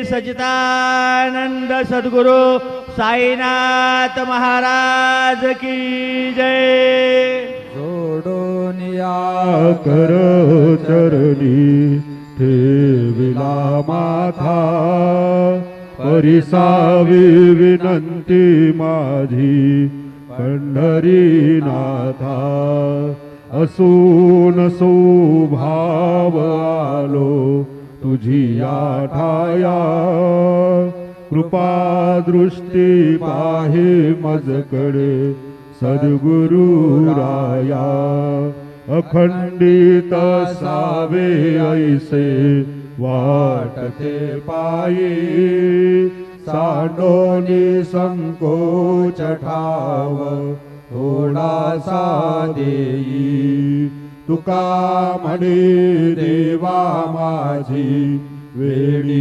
सच्चिदानंद सद्गुरु साईनाथ महाराज की जय। जोडोनिया कर चरणी ठेविला माथा, परिसावी विनंती माझी पंढरीनाथा। असून स्वभाव आलो तुझी आठाया, कृपा दृष्टी पाहे मजकडे सद्गुरु राया। अखंडित सावे ऐसे वाटते पायी, सांडोनी संकोच ठाव थोडासा देई। तुका म्हणे देवा माझी वेळी